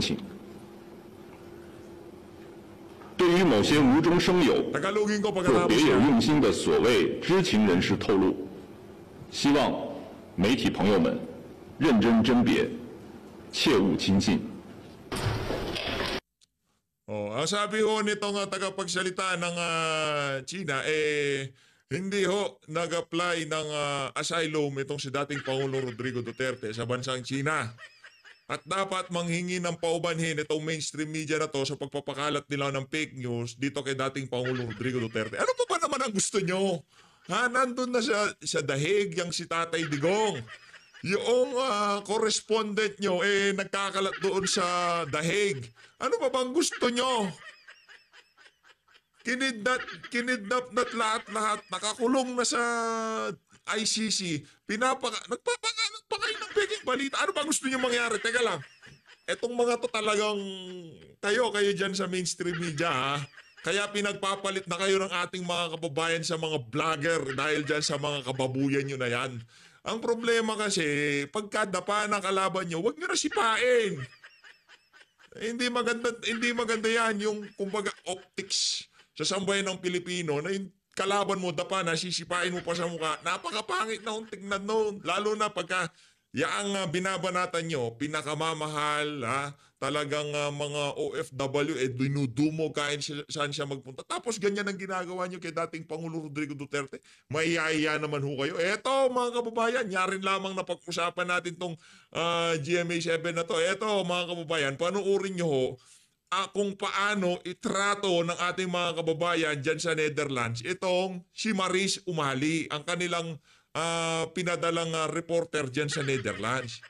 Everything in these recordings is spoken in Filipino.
情。对于某些无中生有或别有用心的所谓知情人士透露，希望媒体朋友们认真甄别，切勿轻信。Ang sabi ho nitong tagapagsalita ng China, hindi ho nag-apply ng asylum itong si dating Pangulong Rodrigo Duterte sa bansang China. At dapat manghingi ng paumanhin itong mainstream media na to sa pagpapakalat nila ng fake news dito kay dating Pangulong Rodrigo Duterte. Ano pa ba naman ang gusto nyo? Nandun na sa dahig yung si Tatay Digong. Yung correspondent nyo nagkakalat doon sa dahig. Ano pa bang gusto nyo? Kinidnap na't lahat. Nakakulong na sa ICC. Nagpapakalat pa kayo ng peking balita. Ano ba gusto nyo mangyari? Teka lang. Etong mga to talagang kayo dyan sa mainstream media, ha? Kaya pinagpapalit na kayo ng ating mga kababayan sa mga vlogger dahil dyan sa mga kababuyan nyo na yan. Ang problema kasi, pagka dapa ng kalaban nyo, huwag nyo na sipain. Hindi maganda yan yung kumbaga optics sa sambayan ng Pilipino na yung kalaban mo dapa na sisipain mo pa sa mukha. Napakapangit na kung tignan noon. Lalo na pagka yaang binabanatan nyo, pinakamamahal, talagang mga OFW, dinudumo kahit saan siya magpunta. Tapos ganyan ang ginagawa nyo kay dating Pangulo Rodrigo Duterte. Maiyaya naman ho kayo. Eto mga kababayan, yarin lamang na pag-usapan natin tong GMA7 na to. Eto mga kababayan, panuorin nyo ho kung paano itrato ng ating mga kababayan dyan sa Netherlands itong si Maris Umali, ang kanilang pinadalang reporter dyan sa Netherlands.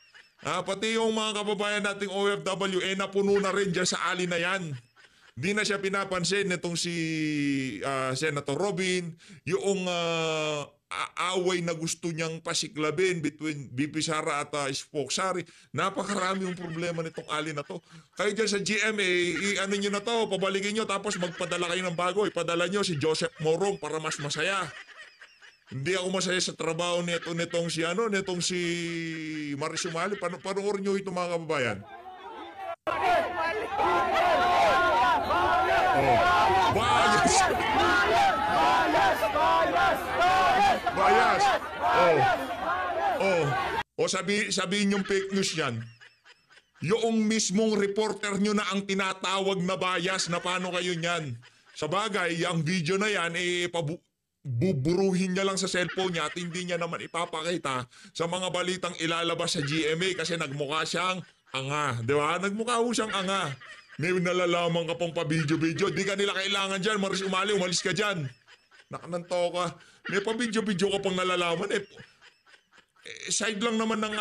Pati yung mga kababayan nating OFW napuno na rin dyan sa ali na yan. Di na siya pinapansin nitong si Senator Robin, yung away na gusto niyang pasiklabin between BP Sara at Spock Sari. Napakarami yung problema nitong ali na to. Kayo dyan sa GMA, ano nyo na to, pabalikin nyo tapos magpadala kayo ng bago. Ipadala nyo si Joseph Morong para mas masaya. Hindi ako masaya sa trabaho nitong si Maris Umali. Panoorin nyo ito mga kababayan. Bias! Sabihin yung fake news yan. Yung mismong reporter nyo na ang tinatawag na bias na paano kayo niyan. Sa bagay, ang video na yan, buburuhin niya lang sa cellphone niya at hindi niya naman ipapakita sa mga balitang ilalabas sa GMA kasi nagmukha siyang anga. Di ba? Nagmukha ho siyang anga. May nalalaman ka pong pa-video-video. Di ka nila kailangan dyan. Maris Umali, umalis ka dyan. Nakananto ka. May pa-video-video ka pang nalalaman. Side lang naman ng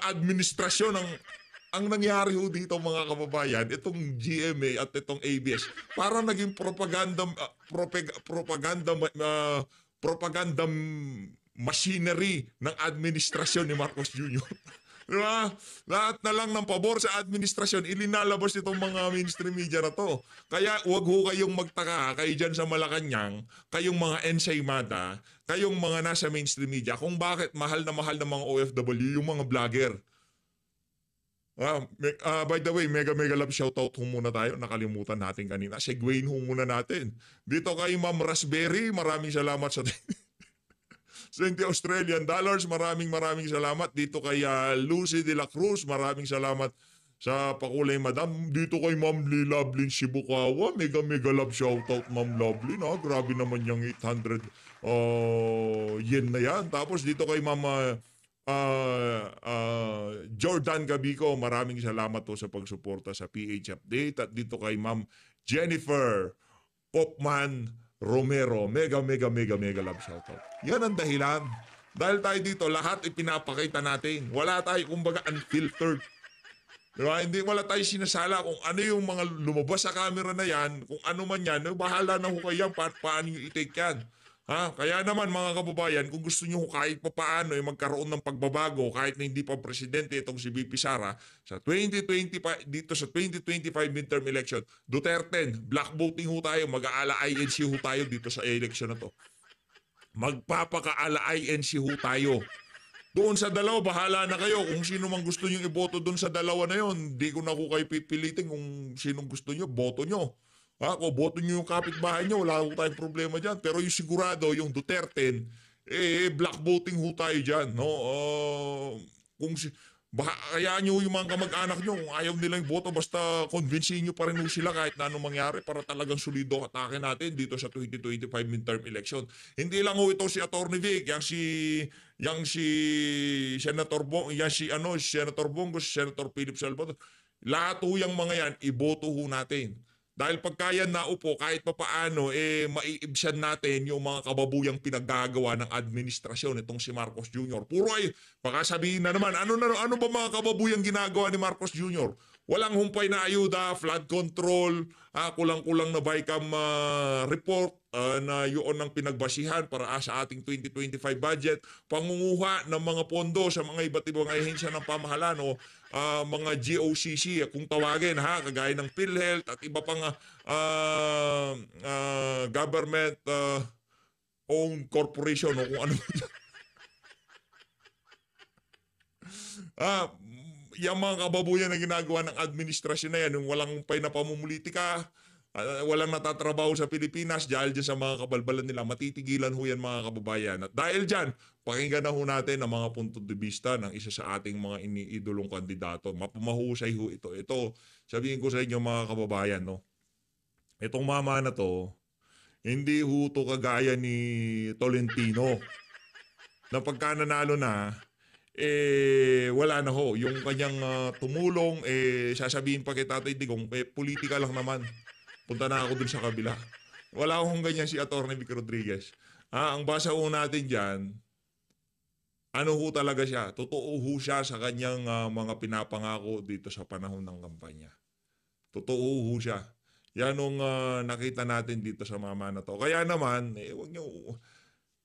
administrasyon ang nangyari ho dito mga kababayan, itong GMA at itong ABS, para naging propaganda machinery ng administrasyon ni Marcos Jr. Diba? Lahat na lang ng pabor sa administrasyon, ilinalabas itong mga mainstream media na to. Kaya huwag ho kayong magtaka, kayo dyan sa Malacanang, kayong mga ensaymada, kayong mga nasa mainstream media, kung bakit mahal na mga OFW, yung mga vlogger. By the way, mega love shoutout ho muna tayo. Nakalimutan natin kanina. Segwayin ho muna natin. Dito kay Ma'am Raspberry, maraming salamat sa 20 Australian dollars. Maraming salamat. Dito kay Lucy de la Cruz, maraming salamat sa pakulay madam. Dito kay Ma'am Lovelyn Shibukawa, mega love shoutout Ma'am Lovelyn. Grabe naman yung 800 yen na yan. Tapos dito kay Ma'am Jordan Gabico, maraming salamat po sa pagsuporta sa PH Update. At dito kay Ma'am Jennifer Popman Romero, mega love shoutout. Yan ang dahilan. Dahil tayo dito, lahat ipinapakita natin. Wala tayo kumbaga unfiltered. Diba? Wala tayo sinasala kung ano yung mga lumabas sa camera na yan, kung ano man yan, bahala na ho kayo yan, paano nyo i-take yan. Kaya naman mga kababayan, kung gusto nyo kahit paano magkaroon ng pagbabago kahit na hindi pa presidente itong si BP Sara sa 2025, dito sa 2025 midterm election, Duterte, black voting ho tayo, mag-aala INC ho tayo dito sa election na to. Magpapakaala INC ho tayo. Doon sa dalawa, bahala na kayo. Kung sino mang gusto nyo iboto doon sa dalawa na yon, di ko na ko kayo pipilitin kung sinong gusto nyo, boto nyo. Ha, kung boto nyo yung kapitbahay nyo, wala ko tayong problema dyan. Pero yung sigurado, yung Duterte, black voting ho tayo dyan. No? Kung si, kaya nyo yung mga kamag-anak nyo, kung ayaw nilang boto, basta convincein nyo pa rin sila kahit na anong mangyari para talagang solido atake natin dito sa 2025 midterm election. Hindi lang ho ito si Atty. Vic, yang si Senator Senator Bongos, Senator Philip Salvador. Lahat ho yung mga yan, iboto ho natin. Dahil pagka yan naupo, kahit pa paano, maiibsan natin yung mga kababuyang pinaggagawa ng administrasyon itong si Marcos Jr. Puro ay, baka sabihin na naman, ano ba mga kababuyang ginagawa ni Marcos Jr.? Walang humpay na ayuda, flood control, kulang-kulang na BICAM report na yun ang pinagbasihan para sa ating 2025 budget, pangunguha ng mga pondo sa mga iba't ibang ahensya ng pamahalaan o mga GOCC kung tawagin, kagaya ng PhilHealth at iba pang government owned corporation o kung ano. Yung mga kababuyan na ginagawa ng administrasyon na yan, yung walang pay na pamumulitika, walang natatrabaho sa Pilipinas dahil dyan sa mga kabalbalan nila, matitigilan ho yan mga kababayan. At dahil dyan, pakinggan na ho natin ang mga punto de vista ng isa sa ating mga iniidolong kandidato. Mapumahusay ho ito. Ito, sabihin ko sa inyo mga kababayan, no? Itong mama na to, hindi ho to kagaya ni Tolentino na pagka nanalo na, wala na ho. Yung kanyang tumulong, sasabihin pa kay Tatay Digong, politika lang naman. Punta na ako dun sa kabila. Wala akong ganyan si Atty. Vic Rodriguez. Ang basa ho natin dyan, ano ho talaga siya? Totoo ho siya sa kanyang mga pinapangako dito sa panahon ng kampanya. Totoo ho siya. Yan ang nakita natin dito sa mama na to. Kaya naman, huwag nyo,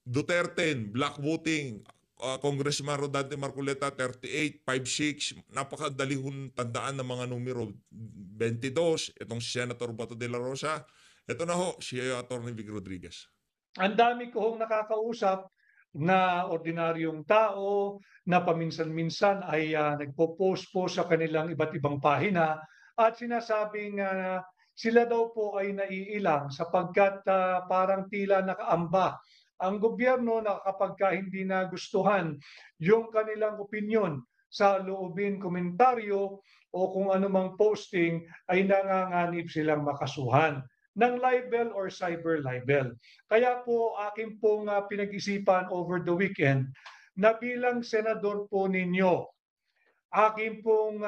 Duterte, black voting, Congressman Rodante Marcoleta 3856, napakadali hong tandaan ng mga numero 22, itong si Senator Bato de la Rosa, ito na ho si Atty. Vic Rodriguez. Ang dami ko hong nakakausap na ordinaryong tao na paminsan-minsan ay nagpo-post po sa kanilang iba't ibang pahina at sinasabing sila daw po ay naiilang sapagkat parang tila nakaamba ang gobyerno na kapag hindi nagustuhan yung kanilang opinyon sa loobin komentaryo o kung anumang posting ay nanganganib silang makasuhan ng libel or cyber libel. Kaya po akin pong pinag-isipan over the weekend na bilang senador po ninyo, akin pong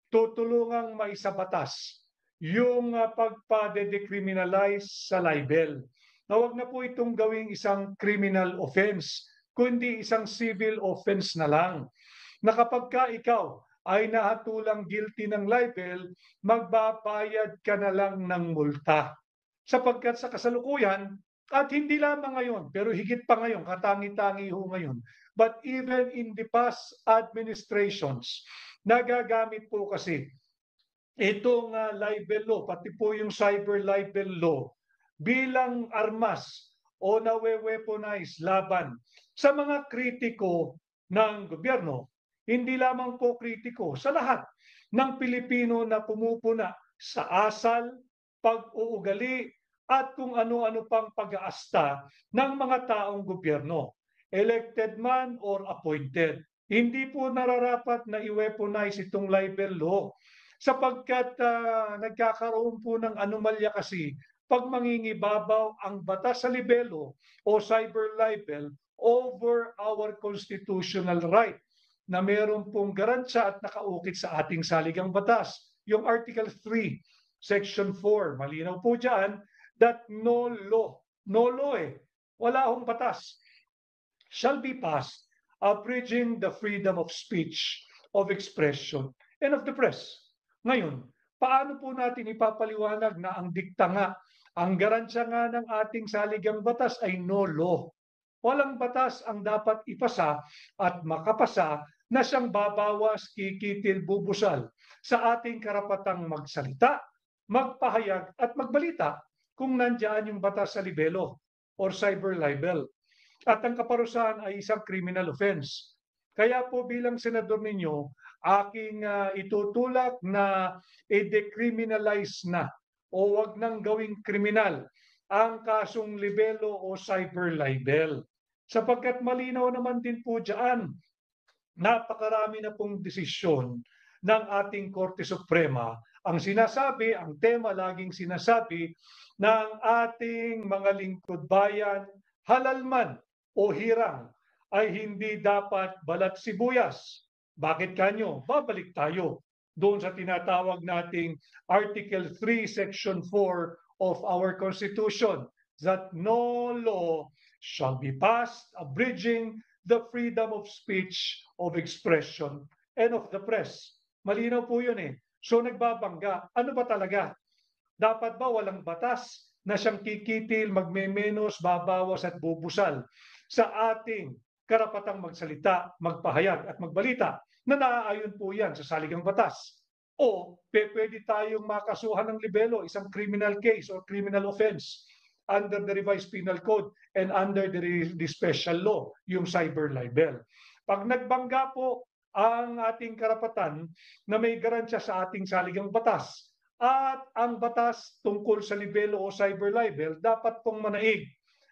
tutulungang maisabatas yung pagpa-decriminalize sa libel. Na wag na po itong gawing isang criminal offense, kundi isang civil offense na lang. Na kapag ka ikaw ay nahatulang guilty ng libel, magbabayad ka na lang ng multa. Sapagkat sa kasalukuyan, at hindi lamang ngayon, pero higit pa ngayon, katangi-tangi ho ngayon, but even in the past administrations, nagagamit po kasi itong libel law, pati po yung cyber libel law, bilang armas o nawe-weaponize laban sa mga kritiko ng gobyerno. Hindi lamang po kritiko, sa lahat ng Pilipino na pumupuna sa asal, pag-uugali, at kung ano-ano pang pag-aasta ng mga taong gobyerno, elected man or appointed. Hindi po nararapat na i-weaponize itong libel law sapagkat nagkakaroon po ng anomalya kasi pag mangingibabaw ang batas sa libelo o cyber libel over our constitutional right na meron pong garansya at nakaukit sa ating saligang batas. Yung Article 3, Section 4, malinaw po dyan that no law wala akong batas, shall be passed abridging the freedom of speech, of expression, and of the press. Ngayon, paano po natin ipapaliwanag na ang dikta nga, ang garansya nga ng ating saligang batas ay no law? Walang batas ang dapat ipasa at makapasa na siyang babawas, kikitil, bubusal sa ating karapatang magsalita, magpahayag at magbalita kung nandiyan yung batas sa libelo or cyber libel. At ang kaparusahan ay isang criminal offense. Kaya po bilang senador ninyo, aking itutulak na i-decriminalize na o wag nang gawing kriminal ang kasong libelo o cyber libel. Sapagkat malinaw naman din po dyan, napakarami na pong desisyon ng ating Korte Suprema. Ang sinasabi, ang tema laging sinasabi ng ating mga lingkod bayan, halal man o hirang, ay hindi dapat balat sibuyas. Bakit kanyo? Babalik tayo doon sa tinatawag nating Article 3, Section 4 of our Constitution, that no law shall be passed abridging the freedom of speech, of expression, and of the press. Malinaw po yun eh. So nagbabangga. Ano ba talaga? Dapat ba walang batas na siyang kikitil, magmemenos, babawas at bubusal sa ating karapatang magsalita, magpahayag at magbalita na naaayon po yan sa saligang batas? O pwede tayong makasuhan ng libelo, isang criminal case or criminal offense under the revised penal code and under the special law, yung cyber libel. Pag nagbangga po ang ating karapatan na may garansya sa ating saligang batas at ang batas tungkol sa libelo o cyber libel, dapat pong manaig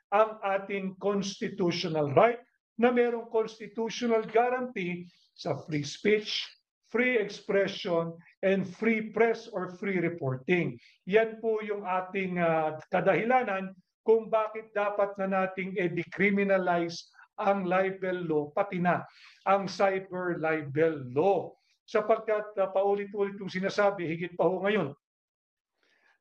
ang ating constitutional right na mayroong constitutional guarantee sa free speech, free expression, and free press or free reporting. Yan po yung ating kadahilanan kung bakit dapat na nating decriminalize ang libel law, pati na ang cyber libel law. Sapagkat paulit-ulit yung sinasabi, higit pa ho ngayon,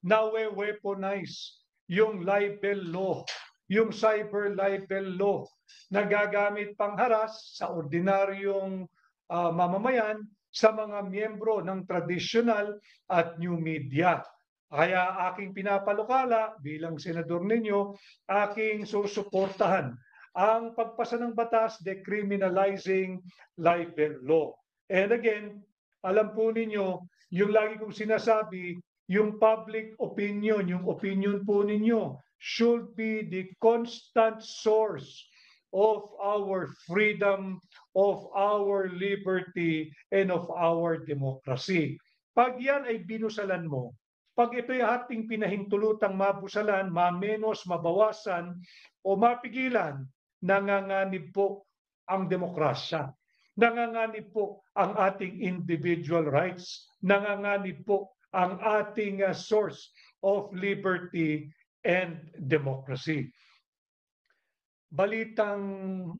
nawe-weaponize yung libel law, yung cyber libel law, nagagamit pangharas sa ordinaryong mamamayan, sa mga miyembro ng traditional at new media. Kaya aking pinapalukala bilang senador ninyo, aking susuportahan ang pagpasa ng batas decriminalizing libel law. And again, alam po ninyo, yung lagi kong sinasabi, yung public opinion, yung opinion po ninyo should be the constant source of our freedom, of our liberty, and of our democracy. Pag yan ay binusalan mo, pag ito'y ating pinahintulutang mabusalan, mamenos, mabawasan, o mapigilan, nanganganib po ang demokrasya. Nanganganib po ang ating individual rights. Nanganganib po ang ating source of liberty and democracy. Balitang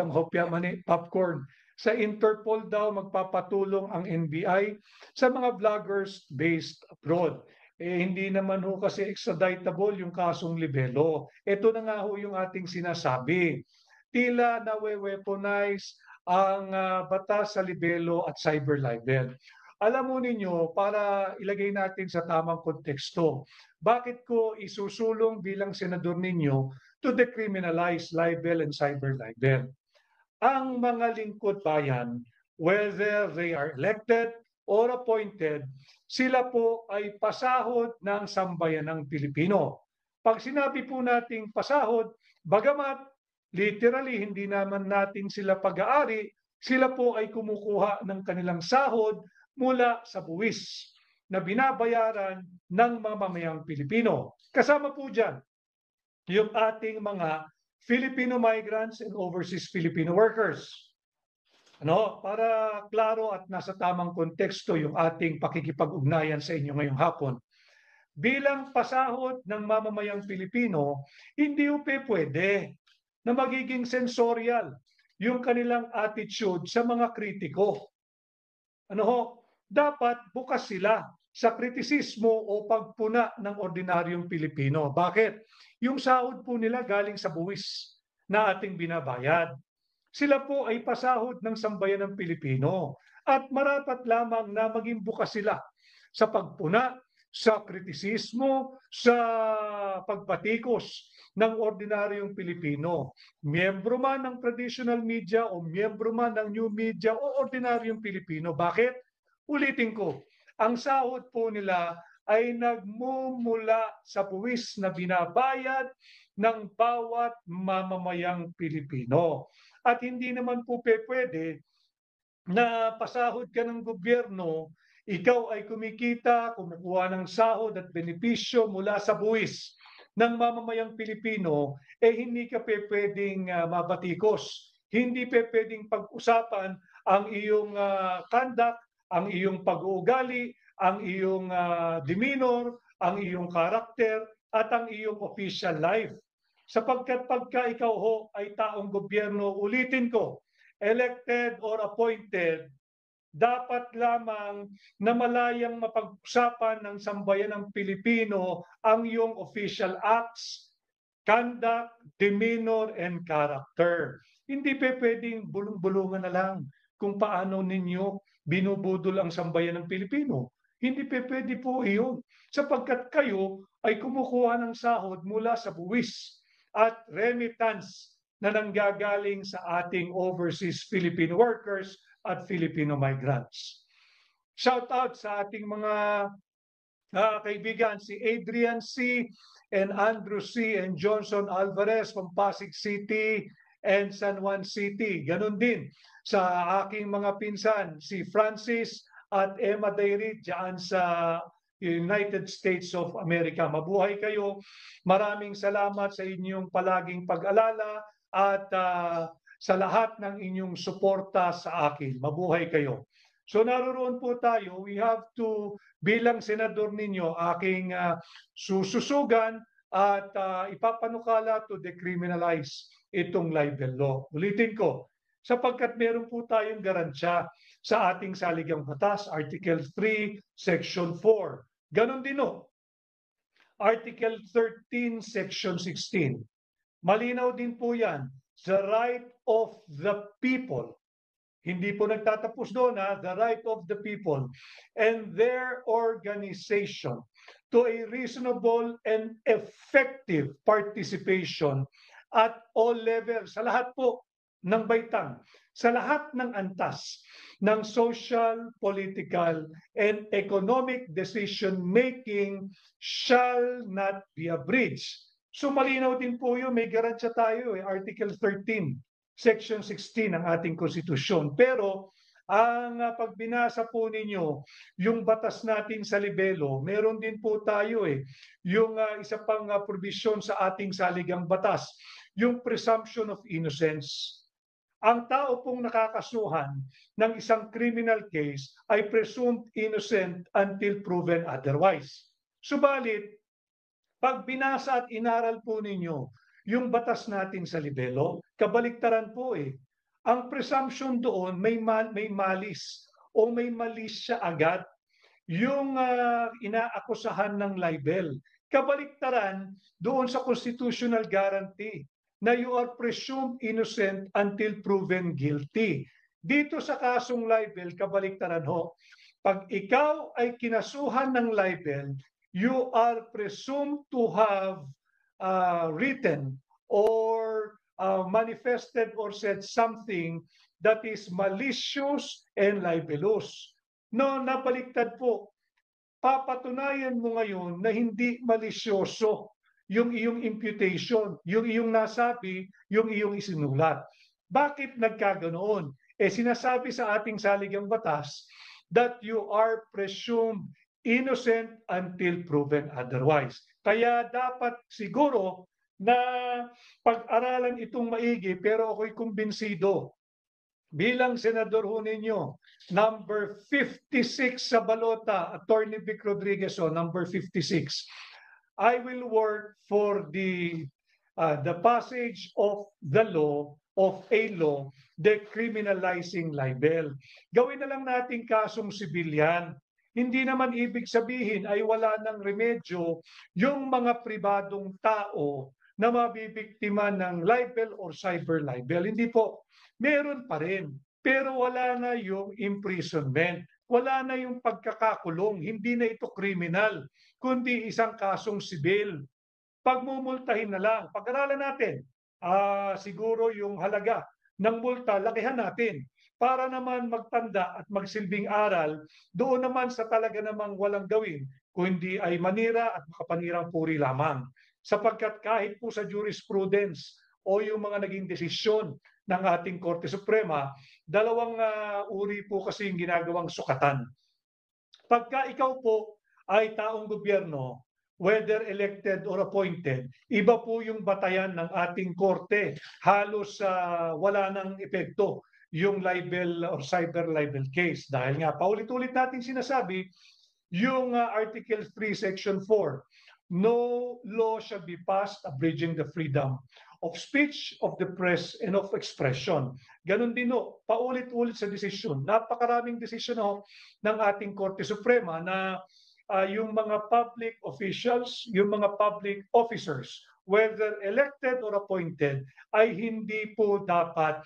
hopya mani, popcorn. Sa Interpol daw magpapatulong ang NBI sa mga vloggers based abroad. Hindi naman ho kasi extraditable yung kasong libelo. Ito na nga ho yung ating sinasabi. Tila nawe-weaponize ang batas sa libelo at cyber libel. Alam mo ninyo, para ilagay natin sa tamang konteksto, bakit ko isusulong bilang senador ninyo to decriminalize libel and cyber libel? Ang mga lingkod bayan, whether they are elected or appointed, sila po ay pasahod ng sambayanang Pilipino. Pag sinabi po nating pasahod, bagamat literally hindi naman natin sila pag-aari, sila po ay kumukuha ng kanilang sahod mula sa buwis na binabayaran ng mamamayang Pilipino. Kasama po dyan yung ating mga Filipino migrants and overseas Filipino workers. Para klaro at nasa tamang konteksto yung ating pakikipag-ugnayan sa inyo ngayong hapon. Bilang pasahod ng mamamayang Pilipino, hindi pwede na magiging sensorial yung kanilang attitude sa mga kritiko. Dapat bukas sila sa kritisismo o pagpuna ng ordinaryong Pilipino. Bakit? Yung sahod po nila galing sa buwis na ating binabayad. Sila po ay pasahod ng sambayan ng Pilipino at marapat lamang na maging bukas sila sa pagpuna, sa kritisismo, sa pagpatikos ng ordinaryong Pilipino. Miyembro man ng traditional media o miyembro man ng new media o ordinaryong Pilipino. Bakit? Ulitin ko, ang sahod po nila ay nagmumula sa buwis na binabayad ng bawat mamamayang Pilipino. At hindi naman po pwede na pasahod ka ng gobyerno, ikaw ay kumikita, kumukuha ng sahod at benepisyo mula sa buwis ng mamamayang Pilipino, hindi ka pwedeng mabatikos. Hindi pwedeng pag-usapan ang iyong conduct, ang iyong pag-uugali, ang iyong demeanor, ang iyong karakter, at ang iyong official life. Sapagkat pagka ikaw ho ay taong gobyerno, ulitin ko, elected or appointed, dapat lamang na malayang mapag-usapan ng sambayan ng Pilipino ang iyong official acts, conduct, demeanor, and character. Hindi pwedeng bulong-bulungan na lang kung paano ninyo binubudol ang sambayan ng Pilipino. Hindi pwede po iyon sapagkat kayo ay kumukuha ng sahod mula sa buwis at remittance na nanggagaling sa ating overseas Filipino workers at Filipino migrants. Shout out sa ating mga kaibigan, si Adrian C. and Andrew C. and Johnson Alvarez from Pasig City and San Juan City. Ganon din sa aking mga pinsan, si Francis at Emma Dairit dyan sa United States of America. Mabuhay kayo. Maraming salamat sa inyong palaging pag-alala at sa lahat ng inyong suporta sa akin. Mabuhay kayo. So naroon po tayo, we have to, bilang senador ninyo, aking sususugan at ipapanukala to decriminalize itong libel law. Ulitin ko, sapagkat meron po tayong garansya sa ating saligang batas, Article 3, Section 4. Ganon din o, Article 13, Section 16. Malinaw din po yan, the right of the people. Hindi po nagtatapos doon, the right of the people and their organization to a reasonable and effective participation at all levels, sa lahat po ng baitang, sa lahat ng antas ng social, political, and economic decision-making shall not be abridged. So malinaw din po yun, may garansya tayo, Article 13, Section 16 ng ating konstitusyon. Pero ang pag binasa po ninyo, yung batas natin sa libelo, meron din po tayo yung isa pang provision sa ating saligang batas, yung presumption of innocence. Ang tao pong nakakasuhan ng isang criminal case ay presumed innocent until proven otherwise. Subalit, pag binasa at inaral po ninyo yung batas natin sa libelo, kabaliktaran po Ang presumption doon may malis o may malis siya agad yung inaakusahan ng libel. Kabaliktaran doon sa constitutional guarantee na you are presumed innocent until proven guilty. Dito sa kasong libel, kabaliktaran ho, pag ikaw ay kinasuhan ng libel, you are presumed to have written or manifested or said something that is malicious and libelous. No, nabaliktad po. Papatunayan mo ngayon na hindi malisyoso yung iyong imputation, yung iyong nasabi, yung iyong isinulat. Bakit nagkaganoon? Sinasabi sa ating saligang batas that you are presumed innocent until proven otherwise. Kaya dapat siguro na pag-aralan itong maigi, pero ako'y kumbinsido bilang senador ho ninyo, number 56 sa balota, Attorney Vic Rodriguez, number 56. I will work for the passage of the law, of a law decriminalizing libel. Gawin na lang natin kasong sibilyan. Hindi naman ibig sabihin ay wala ng remedyo yung mga pribadong tao na mabibiktima ng libel or cyber libel. Hindi po. Meron pa rin. Pero wala na yung imprisonment. Wala na yung pagkakakulong. Hindi na ito kriminal, kundi isang kasong sibil. Pagmumultahin na lang. Pag-aralan natin, siguro yung halaga ng multa, lakihan natin para naman magtanda at magsilbing aral doon naman sa talaga namang walang gawin, kundi ay manira at makapanirang puri lamang. Sapagkat kahit po sa jurisprudence o yung mga naging desisyon ng ating Korte Suprema, dalawang uri po kasi yung ginagawang sukatan. Pagka ikaw po ay taong gobyerno, whether elected or appointed, iba po yung batayan ng ating korte. Halos wala nang epekto yung libel or cyber libel case. Dahil nga, paulit-ulit natin sinasabi, yung Article 3, Section 4, no law shall be passed abridging the freedom of speech, of the press, and of expression. Ganon din o, paulit-ulit sa desisyon. Napakaraming desisyon ng ating Korte Suprema na yung mga public officials, yung mga public officers, whether elected or appointed, ay hindi po dapat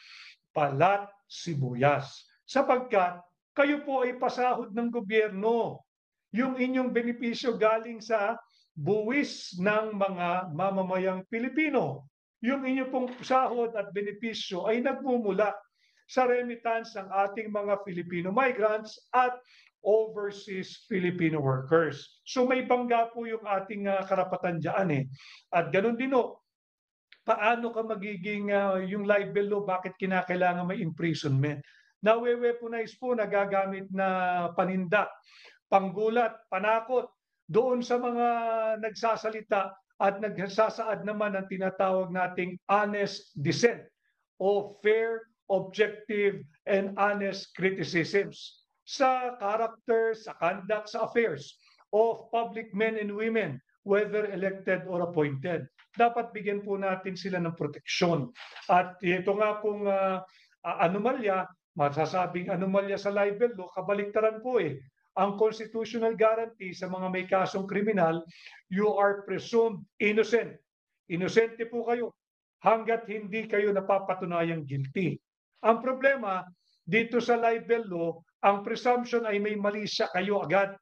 palat sibuyas. Sapagkat kayo po ay pasahod ng gobyerno. Yung inyong benepisyo galing sa buwis ng mga mamamayang Pilipino. Yung inyong pong sahod at benepisyo ay nagmumula sa remittance ng ating mga Filipino migrants at overseas Filipino workers. So may bangga po yung ating karapatan dyan eh. At ganun din o, paano ka magiging yung libel law, bakit kinakailangan may imprisonment? Nawe-weaponize po, nagagamit na paninda, panggulat, panakot doon sa mga nagsasalita at nagsasaad naman ng tinatawag nating honest dissent o fair, objective, and honest criticisms sa character, sa conduct, sa affairs of public men and women, whether elected or appointed. Dapat bigyan po natin sila ng proteksyon. At ito nga pong anomalya, masasabing anomalya sa libel law, kabaliktaran po eh. Ang constitutional guarantee sa mga may kasong kriminal, you are presumed innocent. Inosente po kayo hanggat hindi kayo napapatunayang guilty. Ang problema, dito sa libel law, ang presumption ay may mali siya kayo agad.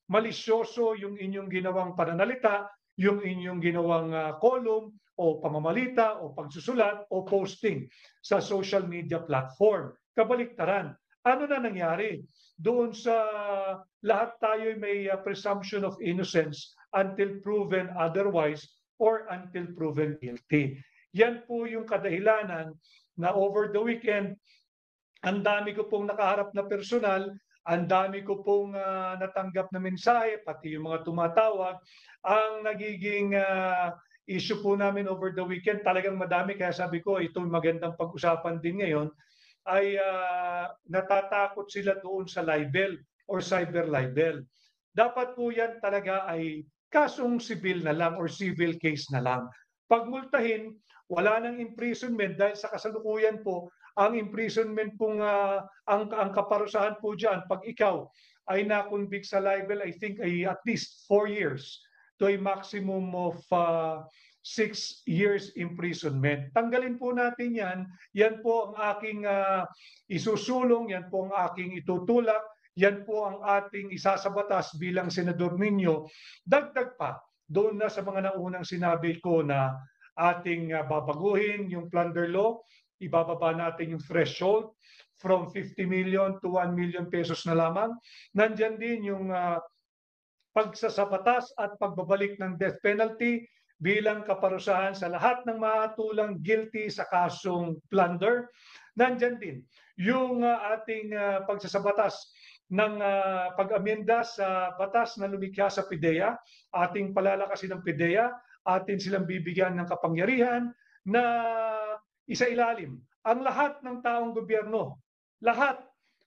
Malisyoso yung inyong ginawang pananalita, yung inyong ginawang column o pamamalita o pagsusulat o posting sa social media platform. Kabaliktaran. Ano na nangyari? Doon sa lahat tayo may presumption of innocence until proven otherwise or until proven guilty. Yan po yung kadahilanan na over the weekend, ang dami ko pong nakaharap na personal, ang dami ko pong natanggap na mensahe, pati yung mga tumatawag. Ang nagiging issue po namin over the weekend, talagang madami. Kaya sabi ko, ito magandang pag-usapan din ngayon, ay natatakot sila doon sa libel or cyber libel. Dapat po yan talaga ay kasong civil na lang or civil case na lang. Pagmultahin, wala nang imprisonment dahil sa kasalukuyan po, ang imprisonment pong ang kaparusahan po dyan, pag ikaw ay na-convict sa libel, I think ay at least 4 years to a maximum of 6 years imprisonment. Tanggalin po natin yan. Yan po ang aking isusulong, yan po ang aking itutulak, yan po ang ating isasabatas bilang senador ninyo. Dagdag pa, doon na sa mga naunang sinabi ko na ating babaguhin yung plunder law, ibababa natin yung threshold from 50 million to 1 million pesos na lamang. Nandyan din yung pagsasabatas at pagbabalik ng death penalty bilang kaparusahan sa lahat ng mahatulang guilty sa kasong plunder. Nandyan din yung ating pagsasabatas ng pag-amenda sa batas na lumikha sa PIDEA, ating palalakasin ng PIDEA, atin silang bibigyan ng kapangyarihan na isailalim ang lahat ng taong gobyerno, lahat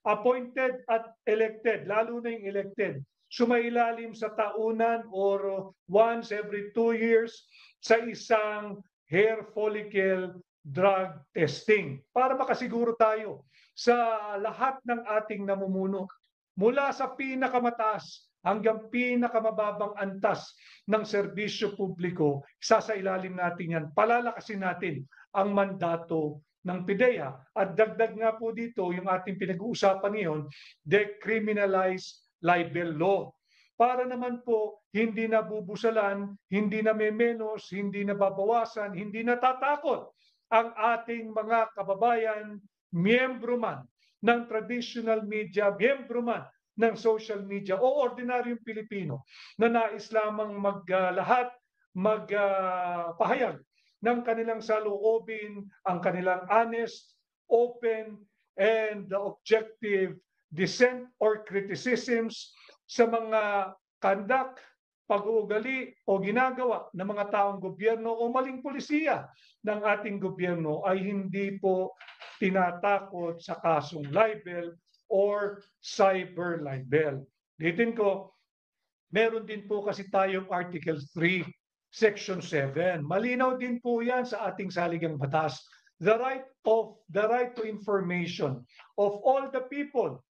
appointed at elected, lalo na yung elected, sumailalim sa taunan or once every 2 years sa isang hair follicle drug testing para makasiguro tayo sa lahat ng ating namumuno mula sa pinakamataas hanggang pinakamababang antas ng serbisyo publiko. Sasailalim natin yan, palalakasin natin ang mandato ng PIDEA. At dagdag nga po dito yung ating pinag-uusapan ngayon, decriminalize libel law. Para naman po hindi nabubusalan, hindi na memenos, hindi na babawasan, hindi natatakot ang ating mga kababayan, miyembro man ng traditional media, miyembro man ng social media o ordinaryong Pilipino na nais lamang magpahayag ng kanilang saloobin, ang kanilang honest, open, and objective dissent or criticisms sa mga conduct, pag-uugali o ginagawa ng mga taong gobyerno o maling pulisiya ng ating gobyerno ay hindi po tinatakot sa kasong libel or cyber libel. Ulitin ko, meron din po kasi tayong Article 3, Section 7. Malinaw din po yan sa ating saligang batas. The right to information of all the people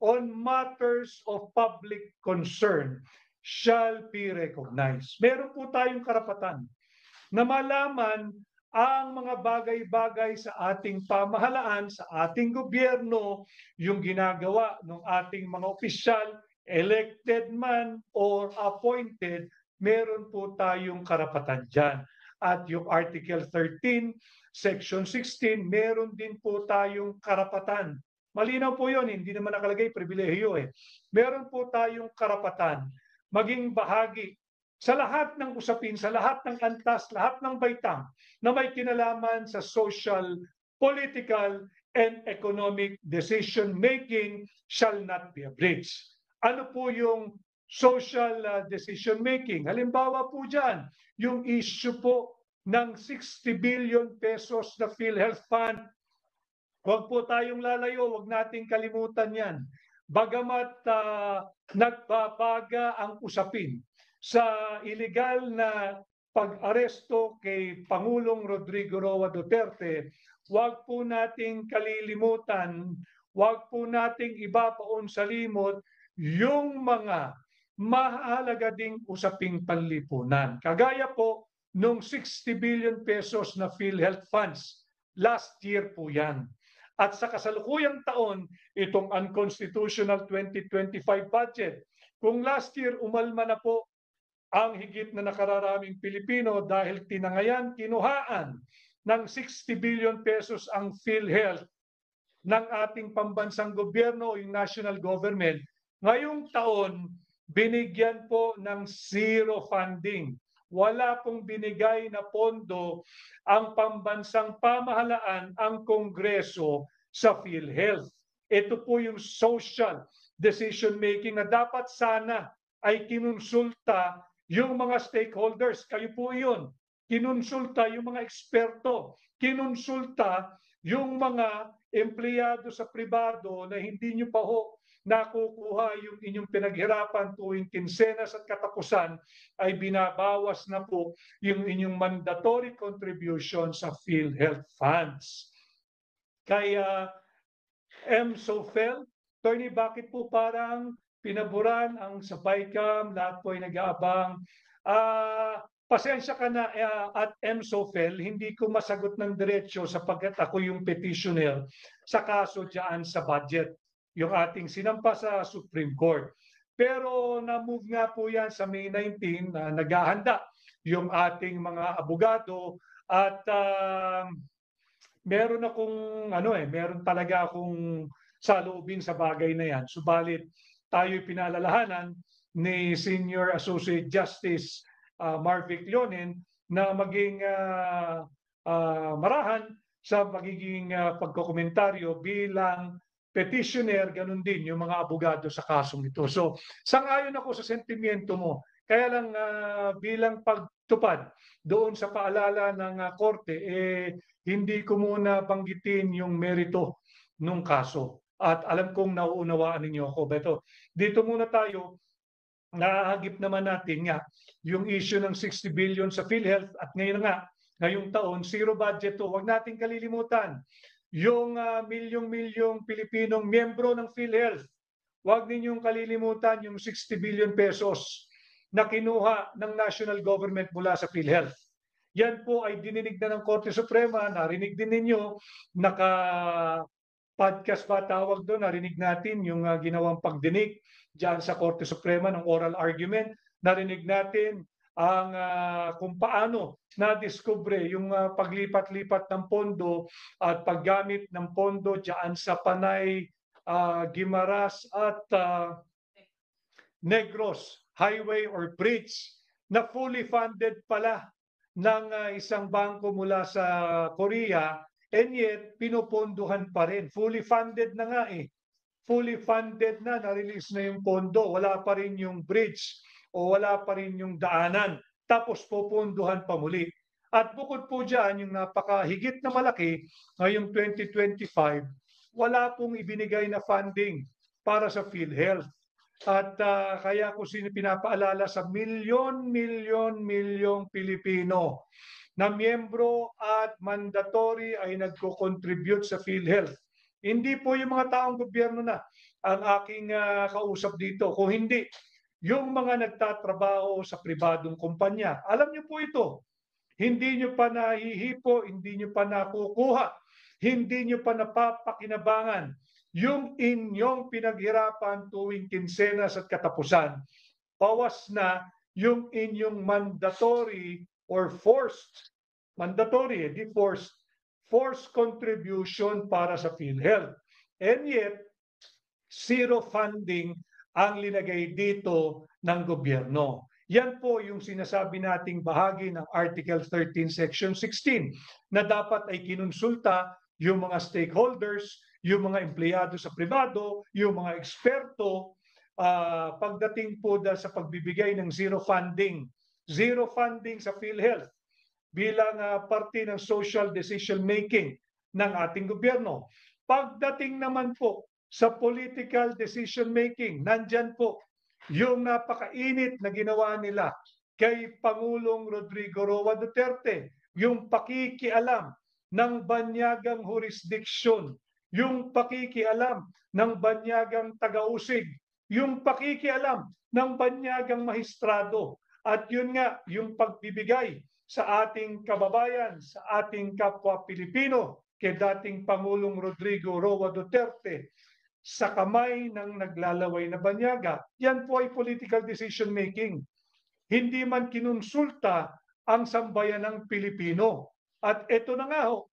on matters of public concern shall be recognized. Meron po tayong karapatan na malaman ang mga bagay-bagay sa ating pamahalaan, sa ating gobyerno, yung ginagawa ng ating mga opisyal, elected man or appointed, meron po tayong karapatan dyan. At yung Article 13, Section 16, meron din po tayong karapatan. Malinaw po yun, hindi naman nakalagay pribilehiyo eh. Meron po tayong karapatan maging bahagi sa lahat ng usapin, sa lahat ng antas, lahat ng baitang na may kinalaman sa social, political, and economic decision-making shall not be abridged. Ano po yung social decision-making? Halimbawa po dyan, yung issue po ng 60 billion pesos na PhilHealth Fund. Huwag po tayong lalayo, huwag nating kalimutan yan. Bagamat nagbabaga ang usapin sa illegal na pag-aresto kay Pangulong Rodrigo Roa Duterte, huwag po nating kalilimutan, huwag po nating ibabaon sa limot yung mga mahalaga ding usaping panlipunan. Kagaya po nung 60 billion pesos na PhilHealth funds, last year po yan. At sa kasalukuyang taon, itong unconstitutional 2025 budget. Kung last year umalma na po ang higit na nakararaming Pilipino dahil tinangayan, kinuhaan ng 60 billion pesos ang PhilHealth ng ating pambansang gobyerno, yung national government, ngayong taon, binigyan po ng zero funding. Wala pong binigay na pondo ang pambansang pamahalaan, ang Kongreso sa PhilHealth. Ito po yung social decision-making na dapat sana ay kinonsulta yung mga stakeholders. Kayo po yun. Kinonsulta yung mga eksperto. Kinonsulta yung mga empleyado sa pribado na hindi nyo pa ho nakukuha yung inyong pinaghirapan tuwing kinsenas at katapusan ay binabawas na po yung inyong mandatory contribution sa PhilHealth funds. Kaya MSOFEL, Attorney, bakit po parang pinaburan ang sa PICAM, lahat po ay nag-aabang. Pasensya ka na at MSOFEL, hindi ko masagot ng diretsyo sapagkat ako yung petitioner sa kaso dyan sa budget, yung ating sinampa sa Supreme Court. Pero na-move nga po yan sa May 19 na naghahanda yung ating mga abogado at meron meron talaga akong saloobin sa bagay na yan. Subalit tayo'y pinalalahanan ni Senior Associate Justice Marvic Leonin na maging marahan sa magiging pagkokomentaryo bilang petitioner, ganun din yung mga abogado sa kasong ito. So, sang-ayon ako sa sentimiento mo. Kaya lang bilang pagtupad doon sa paalala ng korte, hindi ko muna banggitin yung merito ng kaso. At alam kong nauunawaan ninyo ako. Pero dito muna tayo, nahagip naman natin nga yung issue ng 60 billion sa PhilHealth at ngayong taon, zero budget to. Huwag natin kalilimutan yung milyong-milyong Pilipinong miyembro ng PhilHealth. Huwag ninyong kalilimutan yung 60 billion pesos na kinuha ng national government mula sa PhilHealth. Yan po ay dininig na ng Korte Suprema, narinig din ninyo, naka-podcast pa tawag doon, narinig natin yung ginawang pagdinig dyan sa Korte Suprema ng oral argument, narinig natin ang kung paano na-discover yung paglipat-lipat ng pondo at paggamit ng pondo dyan sa Panay, Guimaras at Negros Highway or Bridge na fully funded pala ng isang bangko mula sa Korea, and yet pinopondohan pa rin. Fully funded na nga eh. Fully funded na, na-release na yung pondo. Wala pa rin yung bridge o wala pa rin yung daanan. Tapos popondohan pa muli. At bukod po dyan, yung napakahigit na malaki, ngayong 2025, wala pong ibinigay na funding para sa PhilHealth. At kaya ko pinapaalala sa milyong Pilipino na miyembro at mandatory ay nagko-contribute sa PhilHealth. Hindi po yung mga taong gobyerno na ang aking kausap dito. Kung hindi, yung mga nagtatrabaho sa pribadong kumpanya. Alam niyo po ito, hindi niyo pa nahihipo, hindi niyo pa nakukuha, hindi niyo pa napapakinabangan yung inyong pinaghirapan tuwing kinsenas at katapusan. Bawas na yung inyong mandatory or forced, mandatory, di forced contribution para sa PhilHealth. And yet, zero funding ang linagay dito ng gobyerno. Yan po yung sinasabi nating bahagi ng Article 13, Section 16 na dapat ay kinonsulta yung mga stakeholders, yung mga empleyado sa pribado, yung mga eksperto, pagdating po sa pagbibigay ng zero funding sa PhilHealth bilang parte ng social decision making ng ating gobyerno. Pagdating naman po sa political decision making, nandyan po yung napakainit na ginawa nila kay Pangulong Rodrigo Roa Duterte, yung pakikialam ng banyagang jurisdiction, yung pakikialam ng banyagang tagausig, yung pakikialam ng banyagang mahistrado, at yun nga, yung pagbibigay sa ating kababayan, sa ating kapwa Pilipino, kay dating Pangulong Rodrigo Roa Duterte, sa kamay ng naglalaway na banyaga. Yan po ay political decision making. Hindi man kinonsulta ang sambayanang Pilipino. At ito na nga ho,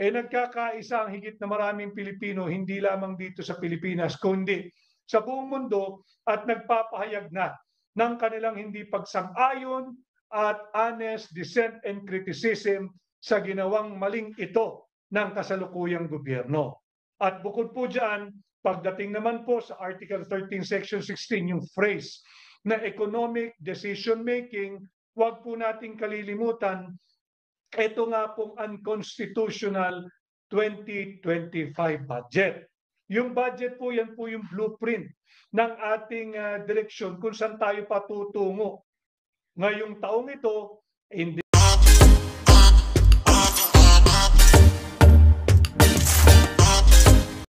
nagkakaisa ang higit na maraming Pilipino, hindi lamang dito sa Pilipinas, kundi sa buong mundo, at nagpapahayag na ng kanilang hindi pagsang-ayon at honest dissent and criticism sa ginawang maling ito ng kasalukuyang gobyerno. At bukod po dyan, pagdating naman po sa Article 13, Section 16, yung phrase na economic decision making, huwag po nating kalilimutan, ito nga pong unconstitutional 2025 budget. Yung budget po, yan po yung blueprint ng ating direksyon kung saan tayo patutungo. Ngayong taong ito, in